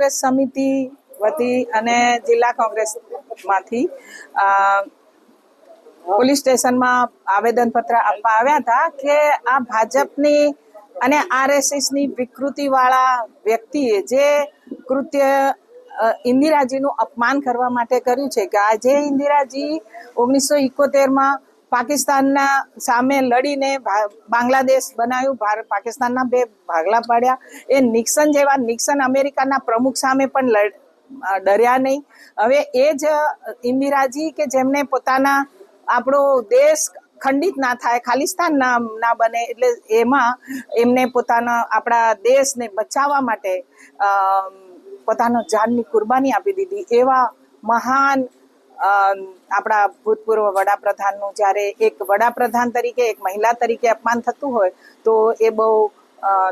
કોંગ્રેસ સમિતિ વતી અને જિલ્લા કોંગ્રેસમાંથી પોલીસ સ્ટેશનમાં આવેદનપત્ર આપવા આવ્યા હતા કે આ ભાજપની અને RSSની વિકૃતિવાળા વ્યક્તિએ જે કૃત્ય ઇન્દિરાજીનું અપમાન કરવા માટે કર્યું છે કે આજે ઇન્દિરાજી 1971માં પાકિસ્તાનના સામે લડીને બાંગ્લાદેશ બનાવ્યું, પાકિસ્તાનના 2 ભાગલા પાડ્યા. એ નિક્સન અમેરિકાના પ્રમુખ સામે પણ ડર્યા નહીં. હવે એ જ ઇન્દિરાજી કે જેમને પોતાના આપણો દેશ ખંડિત ના થાય, ખાલિસ્તાન ના બને, એટલે એમાં એમને પોતાના આપણા દેશને બચાવવા માટે પોતાનો જાનની કુરબાની આપી દીધી. એવા મહાન આપણા ભૂતપૂર્વ વડાપ્રધાનનું જ્યારે એક વડાપ્રધાન તરીકે, એક મહિલા તરીકે અપમાન થતું હોય તો એ બહુ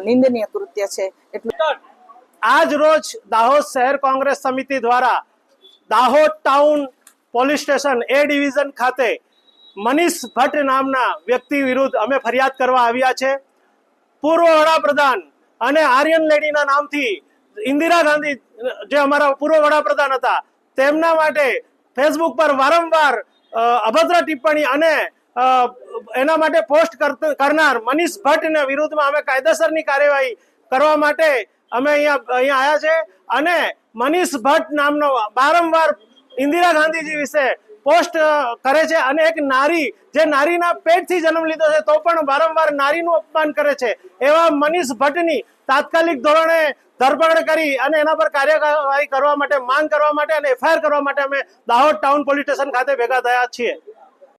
નિંદનીય કૃત્ય છે. એટલે આજ રોજ દાહોદ શહેર કોંગ્રેસ સમિતિ દ્વારા Dahod town police station A division ખાતે મનીષ ભટ્ટ નામના વ્યક્તિ વિરુદ્ધ અમે ફરિયાદ કરવા આવ્યા છે. પૂર્વ વડાપ્રધાન અને આર્યન લેડીના નામથી ઇન્દિરા ગાંધી જે અમારા પૂર્વ વડાપ્રધાન હતા તેમના માટે ફેસબુક પર વારંવાર અભદ્ર ટિપ્પણી અને એના માટે પોસ્ટ કરનાર મનીષ ભટ્ટના વિરુદ્ધમાં અમે કાયદેસરની કાર્યવાહી કરવા માટે અમે અહીંયા આવ્યા છે. અને મનીષ ભટ્ટ નામનો વારંવાર ઇન્દિરા ગાંધીજી વિશે પોસ્ટ કરે છે અને એક નારી જે નારીના પેટથી જન્મ લીધો છે તો પણ વારંવાર નારીનું અપમાન કરે છે એવા મનીષ ભટ્ટની તાત્કાલિક ધોરણે ધરપકડ કરી અને એના પર કાર્યવાહી કરવા માટે માંગ કરવા માટે અને FIR કરવા માટે અમે દાહોદ ટાઉન પોલીસ સ્ટેશન ખાતે ભેગા થયા છીએ.